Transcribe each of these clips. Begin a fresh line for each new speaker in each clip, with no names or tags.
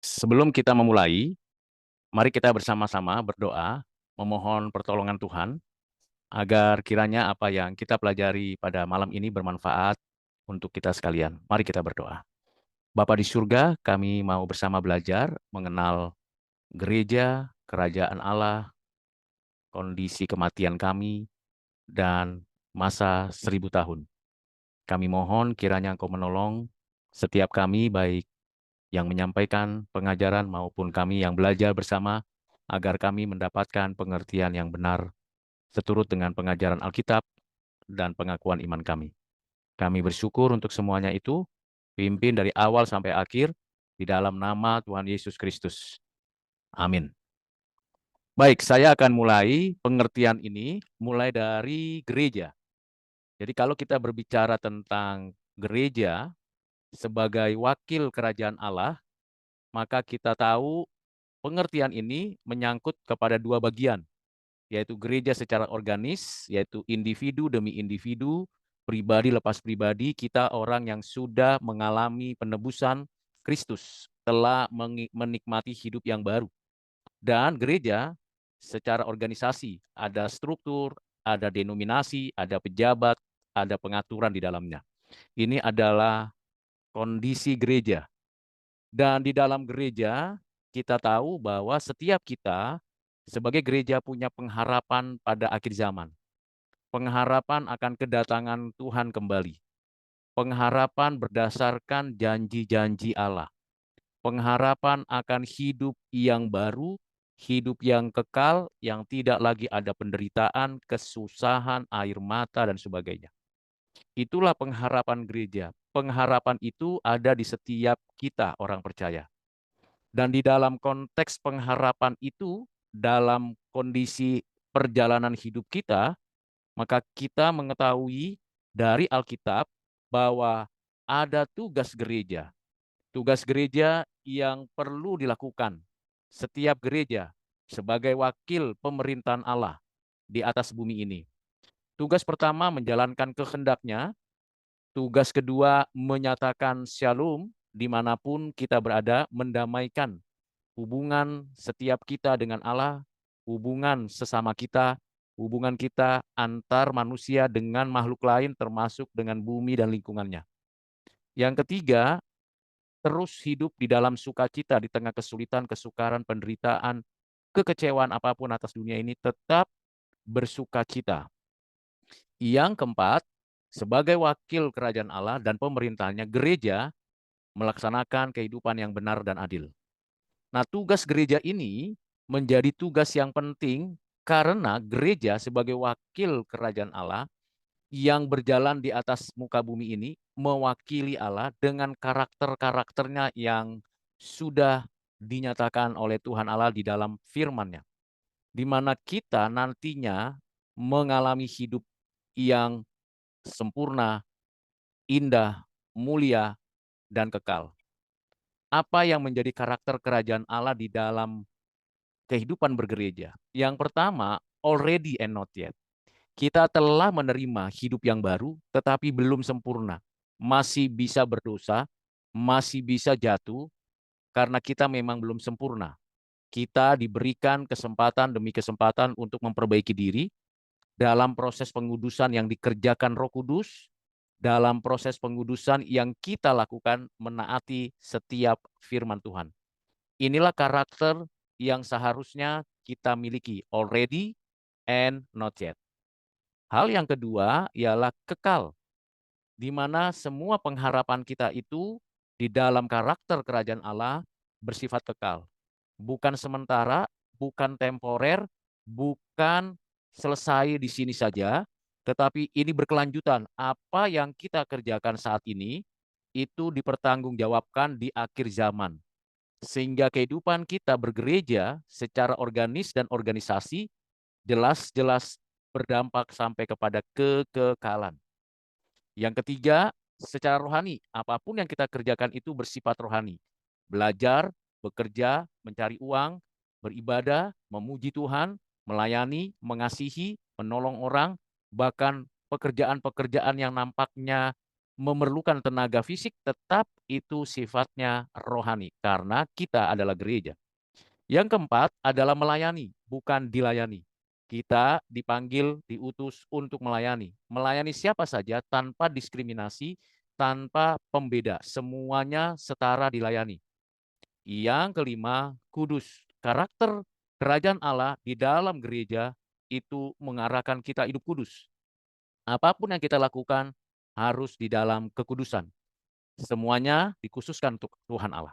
Sebelum kita memulai, mari kita bersama-sama berdoa, memohon pertolongan Tuhan, agar kiranya apa yang kita pelajari pada malam ini bermanfaat untuk kita sekalian. Mari kita berdoa. Bapa di surga, kami mau bersama belajar mengenal gereja, kerajaan Allah, kondisi kematian kami, dan masa 1000 tahun. Kami mohon kiranya Engkau menolong setiap kami, baik yang menyampaikan pengajaran maupun kami yang belajar bersama, agar kami mendapatkan pengertian yang benar seturut dengan pengajaran Alkitab dan pengakuan iman kami. Kami bersyukur untuk semuanya itu, pimpin dari awal sampai akhir, di dalam nama Tuhan Yesus Kristus. Amin. Baik, saya akan mulai pengertian ini mulai dari gereja. Jadi kalau kita berbicara tentang gereja sebagai wakil kerajaan Allah, maka kita tahu pengertian ini menyangkut kepada dua bagian, yaitu gereja secara organis, yaitu individu demi individu, pribadi lepas pribadi, kita orang yang sudah mengalami penebusan Kristus, telah menikmati hidup yang baru. Dan gereja secara organisasi, ada struktur, ada denominasi, ada pejabat, ada pengaturan di dalamnya. Ini adalah kondisi gereja. Dan di dalam gereja, kita tahu bahwa setiap kita sebagai gereja punya pengharapan pada akhir zaman. Pengharapan akan kedatangan Tuhan kembali. Pengharapan berdasarkan janji-janji Allah. Pengharapan akan hidup yang baru, hidup yang kekal, yang tidak lagi ada penderitaan, kesusahan, air mata, dan sebagainya. Itulah pengharapan gereja. Pengharapan itu ada di setiap kita orang percaya. Dan di dalam konteks pengharapan itu, dalam kondisi perjalanan hidup kita, maka kita mengetahui dari Alkitab bahwa ada tugas gereja. Tugas gereja yang perlu dilakukan setiap gereja sebagai wakil pemerintahan Allah di atas bumi ini. Tugas pertama menjalankan kehendaknya, tugas kedua menyatakan shalom dimanapun kita berada, mendamaikan hubungan setiap kita dengan Allah, hubungan sesama kita, hubungan kita antar manusia dengan makhluk lain termasuk dengan bumi dan lingkungannya. Yang ketiga, terus hidup di dalam sukacita di tengah kesulitan, kesukaran, penderitaan, kekecewaan apapun atas dunia ini, tetap bersukacita. Yang keempat, sebagai wakil kerajaan Allah dan pemerintahnya, gereja melaksanakan kehidupan yang benar dan adil. Nah, tugas gereja ini menjadi tugas yang penting karena gereja sebagai wakil kerajaan Allah yang berjalan di atas muka bumi ini mewakili Allah dengan karakter-karakternya yang sudah dinyatakan oleh Tuhan Allah di dalam firman-Nya. Di mana kita nantinya mengalami hidup yang sempurna, indah, mulia, dan kekal. Apa yang menjadi karakter kerajaan Allah di dalam kehidupan bergereja? Yang pertama, already and not yet. Kita telah menerima hidup yang baru, tetapi belum sempurna. Masih bisa berdosa, masih bisa jatuh, karena kita memang belum sempurna. Kita diberikan kesempatan demi kesempatan untuk memperbaiki diri dalam proses pengudusan yang dikerjakan Roh Kudus, dalam proses pengudusan yang kita lakukan menaati setiap firman Tuhan. Inilah karakter yang seharusnya kita miliki, already and not yet. Hal yang kedua ialah kekal, di mana semua pengharapan kita itu di dalam karakter kerajaan Allah bersifat kekal. Bukan sementara, bukan temporer, bukan selesai di sini saja, tetapi ini berkelanjutan. Apa yang kita kerjakan saat ini itu dipertanggungjawabkan di akhir zaman. Sehingga kehidupan kita bergereja secara organis dan organisasi jelas-jelas berdampak sampai kepada kekekalan. Yang ketiga, secara rohani, apapun yang kita kerjakan itu bersifat rohani. Belajar, bekerja, mencari uang, beribadah, memuji Tuhan, melayani, mengasihi, menolong orang, bahkan pekerjaan-pekerjaan yang nampaknya memerlukan tenaga fisik, tetap itu sifatnya rohani karena kita adalah gereja. Yang keempat adalah melayani, bukan dilayani. Kita dipanggil, diutus untuk melayani. Melayani siapa saja tanpa diskriminasi, tanpa pembeda. Semuanya setara dilayani. Yang kelima, kudus. Karakter kerajaan Allah di dalam gereja itu mengarahkan kita hidup kudus. Apapun yang kita lakukan harus di dalam kekudusan. Semuanya dikhususkan untuk Tuhan Allah.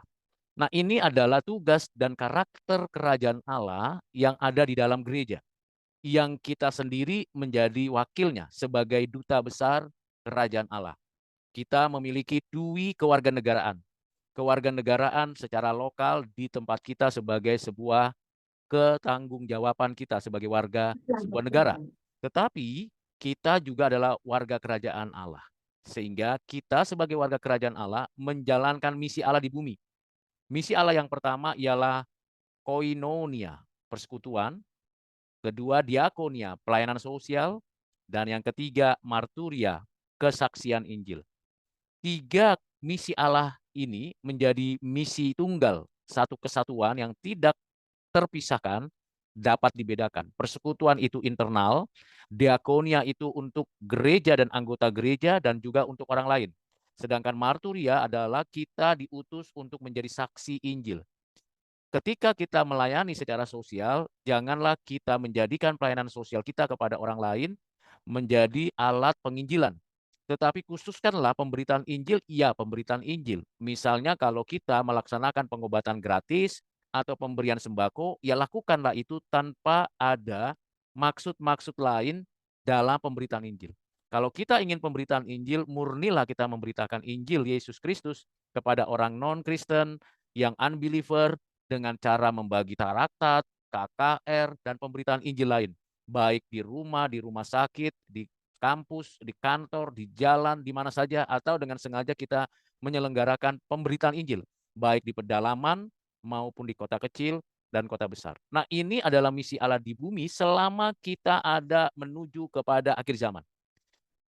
Nah, ini adalah tugas dan karakter kerajaan Allah yang ada di dalam gereja, yang kita sendiri menjadi wakilnya sebagai duta besar kerajaan Allah. Kita memiliki dui kewarganegaraan. Kewarganegaraan secara lokal di tempat kita sebagai sebuah ketanggung-jawaban kita sebagai warga sebuah negara. Tetapi kita juga adalah warga kerajaan Allah. Sehingga kita sebagai warga kerajaan Allah menjalankan misi Allah di bumi. Misi Allah yang pertama ialah koinonia, persekutuan. Kedua, diakonia, pelayanan sosial. Dan yang ketiga, marturia, kesaksian Injil. Tiga misi Allah ini menjadi misi tunggal, satu kesatuan yang tidak terpisahkan, dapat dibedakan. Persekutuan itu internal, diakonia itu untuk gereja dan anggota gereja dan juga untuk orang lain. Sedangkan marturia adalah kita diutus untuk menjadi saksi Injil. Ketika kita melayani secara sosial, janganlah kita menjadikan pelayanan sosial kita kepada orang lain menjadi alat penginjilan. Tetapi khususkanlah pemberitaan Injil, iya pemberitaan Injil. Misalnya kalau kita melaksanakan pengobatan gratis atau pemberian sembako, ya lakukanlah itu tanpa ada maksud-maksud lain dalam pemberitaan Injil. Kalau kita ingin pemberitaan Injil, murnilah kita memberitakan Injil Yesus Kristus kepada orang non-Kristen, yang unbeliever, dengan cara membagi taraktat, KKR, dan pemberitaan Injil lain. Baik di rumah sakit, di kampus, di kantor, di jalan, di mana saja, atau dengan sengaja kita menyelenggarakan pemberitaan Injil. Baik di pedalaman maupun di kota kecil dan kota besar. Nah, ini adalah misi Allah di bumi selama kita ada menuju kepada akhir zaman.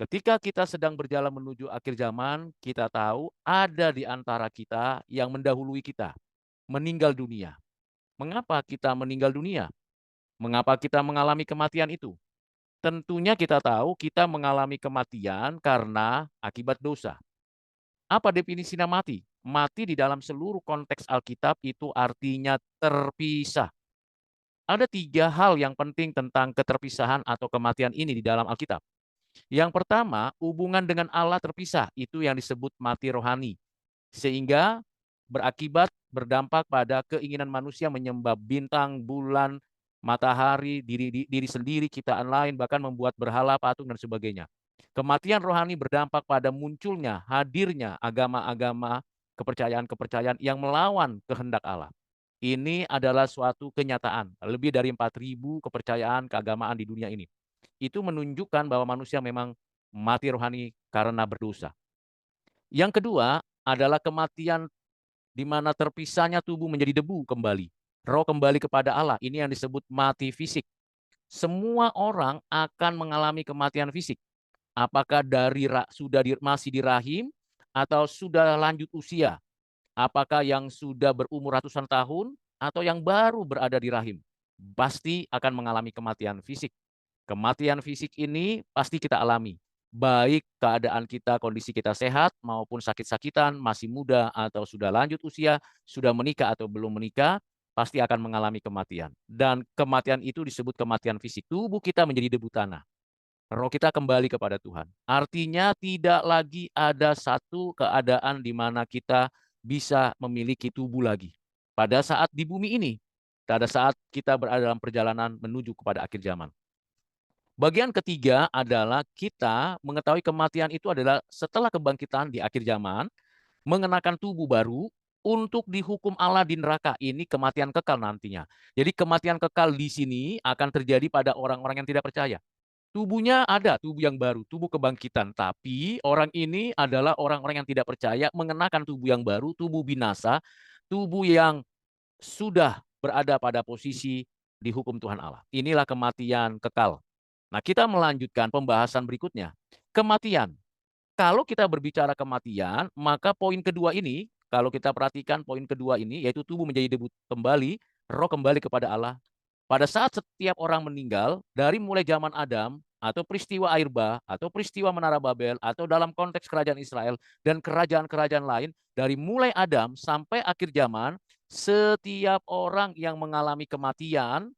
Ketika kita sedang berjalan menuju akhir zaman, kita tahu ada di antara kita yang mendahului kita, meninggal dunia. Mengapa kita meninggal dunia? Mengapa kita mengalami kematian itu? Tentunya kita tahu kita mengalami kematian karena akibat dosa. Apa definisinya mati? Mati di dalam seluruh konteks Alkitab itu artinya terpisah. Ada tiga hal yang penting tentang keterpisahan atau kematian ini di dalam Alkitab. Yang pertama, hubungan dengan Allah terpisah. Itu yang disebut mati rohani. Sehingga berakibat berdampak pada keinginan manusia menyembah bintang, bulan, matahari, diri sendiri, ciptaan lain, bahkan membuat berhala, patung, dan sebagainya. Kematian rohani berdampak pada munculnya, hadirnya agama-agama, kepercayaan-kepercayaan yang melawan kehendak Allah. Ini adalah suatu kenyataan. Lebih dari 4.000 kepercayaan keagamaan di dunia ini. Itu menunjukkan bahwa manusia memang mati rohani karena berdosa. Yang kedua adalah kematian di mana terpisahnya tubuh menjadi debu kembali. Roh kembali kepada Allah. Ini yang disebut mati fisik. Semua orang akan mengalami kematian fisik. Apakah masih di rahim atau sudah lanjut usia? Apakah yang sudah berumur ratusan tahun atau yang baru berada di rahim? Pasti akan mengalami kematian fisik. Kematian fisik ini pasti kita alami. Baik keadaan kita, kondisi kita sehat maupun sakit-sakitan, masih muda atau sudah lanjut usia, sudah menikah atau belum menikah, pasti akan mengalami kematian. Dan kematian itu disebut kematian fisik. Tubuh kita menjadi debu tanah. Roh kita kembali kepada Tuhan. Artinya tidak lagi ada satu keadaan di mana kita bisa memiliki tubuh lagi. Pada saat di bumi ini, pada saat kita berada dalam perjalanan menuju kepada akhir zaman. Bagian ketiga adalah kita mengetahui kematian itu adalah setelah kebangkitan di akhir zaman, mengenakan tubuh baru untuk dihukum Allah di neraka. Ini kematian kekal nantinya. Jadi kematian kekal di sini akan terjadi pada orang-orang yang tidak percaya. Tubuhnya ada, tubuh yang baru, tubuh kebangkitan. Tapi orang ini adalah orang-orang yang tidak percaya mengenakan tubuh yang baru, tubuh binasa, tubuh yang sudah berada pada posisi dihukum Tuhan Allah. Inilah kematian kekal. Nah, kita melanjutkan pembahasan berikutnya. Kematian. Kalau kita berbicara kematian, maka poin kedua ini, kalau kita perhatikan poin kedua ini, yaitu tubuh menjadi debu kembali, roh kembali kepada Allah. Pada saat setiap orang meninggal, dari mulai zaman Adam, atau peristiwa air bah, atau peristiwa Menara Babel, atau dalam konteks kerajaan Israel, dan kerajaan-kerajaan lain, dari mulai Adam sampai akhir zaman, setiap orang yang mengalami kematian,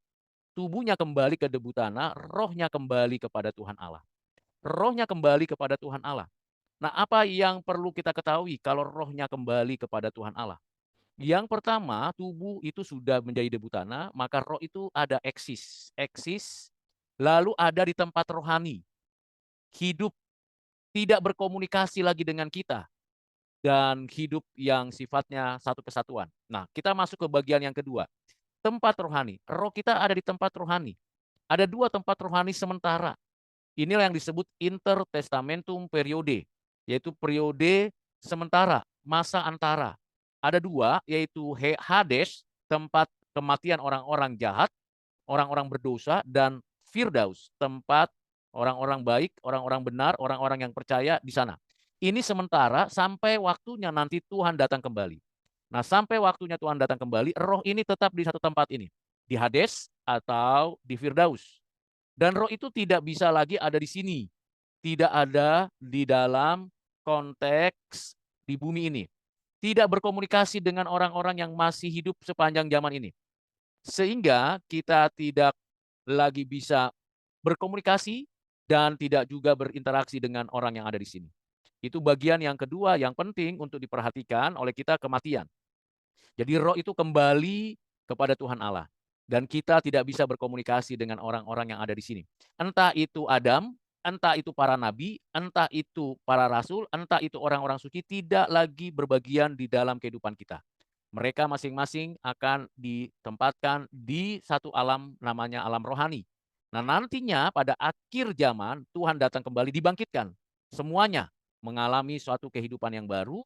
tubuhnya kembali ke debu tanah, rohnya kembali kepada Tuhan Allah. Rohnya kembali kepada Tuhan Allah. Nah, apa yang perlu kita ketahui kalau rohnya kembali kepada Tuhan Allah? Yang pertama, tubuh itu sudah menjadi debu tanah, maka roh itu ada eksis. Eksis, lalu ada di tempat rohani. Hidup, tidak berkomunikasi lagi dengan kita. Dan hidup yang sifatnya satu kesatuan. Nah, kita masuk ke bagian yang kedua. Tempat rohani. Roh kita ada di tempat rohani. Ada dua tempat rohani sementara. Inilah yang disebut intertestamentum periode, yaitu periode sementara, masa antara. Ada dua, yaitu Hades, tempat kematian orang-orang jahat, orang-orang berdosa, dan Firdaus, tempat orang-orang baik, orang-orang benar, orang-orang yang percaya di sana. Ini sementara sampai waktunya nanti Tuhan datang kembali. Nah, sampai waktunya Tuhan datang kembali, roh ini tetap di satu tempat ini, di Hades atau di Firdaus. Dan roh itu tidak bisa lagi ada di sini, tidak ada di dalam konteks di bumi ini, tidak berkomunikasi dengan orang-orang yang masih hidup sepanjang zaman ini. Sehingga kita tidak lagi bisa berkomunikasi dan tidak juga berinteraksi dengan orang yang ada di sini. Itu bagian yang kedua yang penting untuk diperhatikan oleh kita, kematian. Jadi roh itu kembali kepada Tuhan Allah. Dan kita tidak bisa berkomunikasi dengan orang-orang yang ada di sini. Entah itu Adam, entah itu para nabi, entah itu para rasul, entah itu orang-orang suci, tidak lagi berbagian di dalam kehidupan kita. Mereka masing-masing akan ditempatkan di satu alam, namanya alam rohani. Nah, nantinya pada akhir zaman Tuhan datang kembali, dibangkitkan. Semuanya mengalami suatu kehidupan yang baru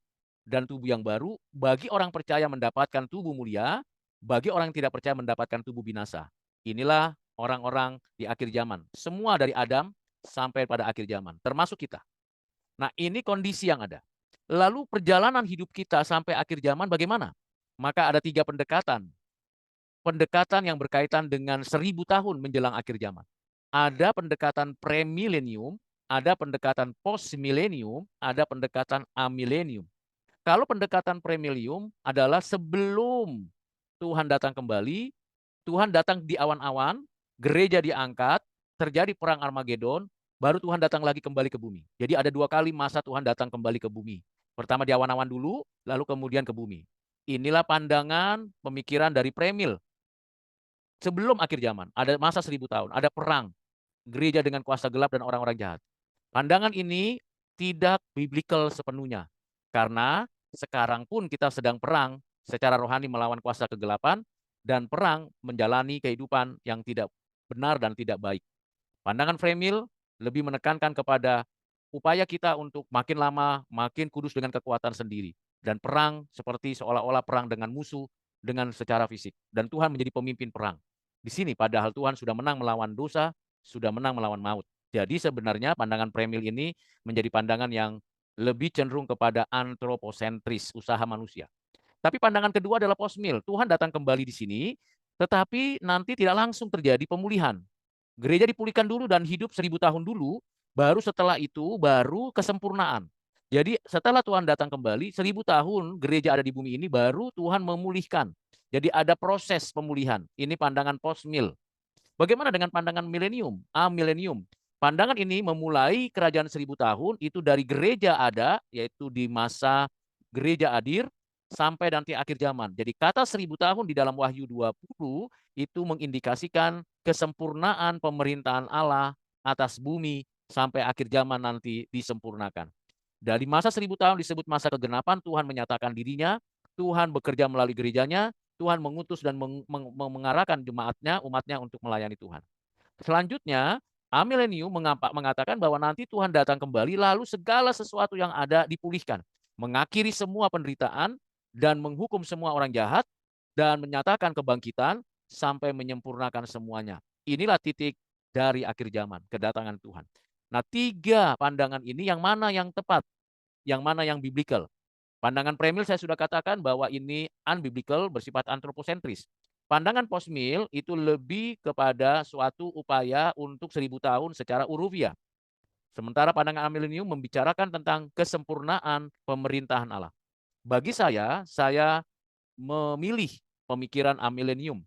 dan tubuh yang baru. Bagi orang percaya mendapatkan tubuh mulia, bagi orang yang tidak percaya mendapatkan tubuh binasa. Inilah orang-orang di akhir zaman. Semua dari Adam sampai pada akhir zaman, termasuk kita. Nah, ini kondisi yang ada. Lalu perjalanan hidup kita sampai akhir zaman bagaimana? Maka ada tiga pendekatan. Pendekatan yang berkaitan dengan 1000 tahun menjelang akhir zaman. Ada pendekatan premilenium, ada pendekatan postmilenium, ada pendekatan amilenium. Kalau pendekatan premilenium adalah sebelum Tuhan datang kembali, Tuhan datang di awan-awan, gereja diangkat, terjadi perang Armageddon, baru Tuhan datang lagi kembali ke bumi. Jadi ada dua kali masa Tuhan datang kembali ke bumi. Pertama di awan-awan dulu, lalu kemudian ke bumi. Inilah pandangan pemikiran dari Premil. Sebelum akhir zaman, ada masa 1000 tahun, ada perang, gereja dengan kuasa gelap dan orang-orang jahat. Pandangan ini tidak biblical sepenuhnya. Karena sekarang pun kita sedang perang secara rohani melawan kuasa kegelapan dan perang menjalani kehidupan yang tidak benar dan tidak baik. Pandangan Fremil lebih menekankan kepada upaya kita untuk makin lama makin kudus dengan kekuatan sendiri. Dan perang seperti seolah-olah perang dengan musuh dengan secara fisik. Dan Tuhan menjadi pemimpin perang. Di sini padahal Tuhan sudah menang melawan dosa, sudah menang melawan maut. Jadi sebenarnya pandangan Premil ini menjadi pandangan yang lebih cenderung kepada antroposentris, usaha manusia. Tapi pandangan kedua adalah postmil. Tuhan datang kembali di sini, tetapi nanti tidak langsung terjadi pemulihan. Gereja dipulihkan dulu dan hidup 1000 tahun dulu, baru setelah itu baru kesempurnaan. Jadi setelah Tuhan datang kembali, 1000 tahun gereja ada di bumi ini, baru Tuhan memulihkan. Jadi ada proses pemulihan. Ini pandangan postmil. Bagaimana dengan pandangan milenium? Milenium. Pandangan ini memulai kerajaan 1000 tahun itu dari gereja ada, yaitu di masa gereja hadir, sampai nanti akhir zaman. Jadi kata 1000 tahun di dalam Wahyu 20 itu mengindikasikan kesempurnaan pemerintahan Allah atas bumi sampai akhir zaman nanti disempurnakan. Dari masa 1000 tahun disebut masa kegenapan, Tuhan menyatakan dirinya, Tuhan bekerja melalui gerejanya, Tuhan mengutus dan mengarahkan jemaatnya, umatnya untuk melayani Tuhan. Selanjutnya, amilenium mengatakan bahwa nanti Tuhan datang kembali, lalu segala sesuatu yang ada dipulihkan. Mengakhiri semua penderitaan dan menghukum semua orang jahat dan menyatakan kebangkitan sampai menyempurnakan semuanya. Inilah titik dari akhir zaman, kedatangan Tuhan. Nah, 3 pandangan ini yang mana yang tepat, yang mana yang biblical? Pandangan premil saya sudah katakan bahwa ini unbiblical, bersifat antroposentris. Pandangan postmil itu lebih kepada suatu upaya untuk 1000 tahun secara urufiah. Sementara pandangan amilenium membicarakan tentang kesempurnaan pemerintahan Allah. Bagi saya memilih pemikiran amilenium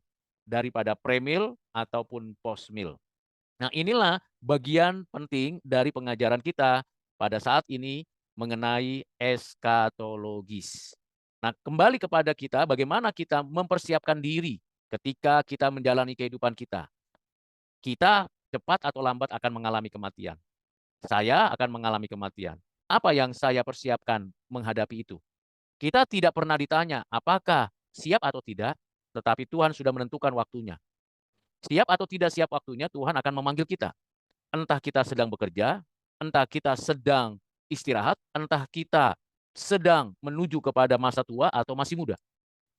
daripada premil ataupun postmil. Nah, inilah bagian penting dari pengajaran kita pada saat ini mengenai eskatologis. Nah, kembali kepada kita, bagaimana kita mempersiapkan diri ketika kita menjalani kehidupan kita. Kita cepat atau lambat akan mengalami kematian. Saya akan mengalami kematian. Apa yang saya persiapkan menghadapi itu? Kita tidak pernah ditanya apakah siap atau tidak, tetapi Tuhan sudah menentukan waktunya. Siap atau tidak siap waktunya, Tuhan akan memanggil kita. Entah kita sedang bekerja, entah kita sedang istirahat, entah kita sedang menuju kepada masa tua atau masih muda.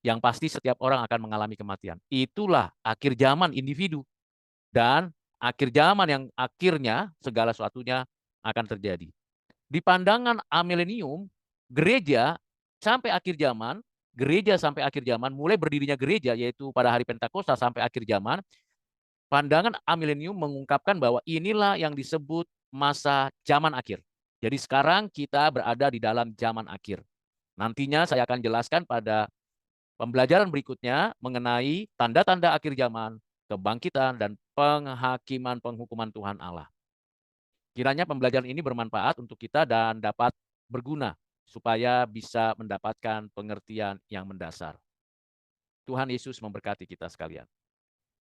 Yang pasti setiap orang akan mengalami kematian. Itulah akhir zaman individu. Dan akhir zaman yang akhirnya segala sesuatunya akan terjadi. Di pandangan amilenium, gereja sampai akhir zaman, mulai berdirinya gereja, yaitu pada hari Pentakosta sampai akhir zaman, pandangan amilenium mengungkapkan bahwa inilah yang disebut masa zaman akhir. Jadi sekarang kita berada di dalam zaman akhir. Nantinya saya akan jelaskan pada pembelajaran berikutnya mengenai tanda-tanda akhir zaman, kebangkitan, dan penghakiman penghukuman Tuhan Allah. Kiranya pembelajaran ini bermanfaat untuk kita dan dapat berguna supaya bisa mendapatkan pengertian yang mendasar. Tuhan Yesus memberkati kita sekalian.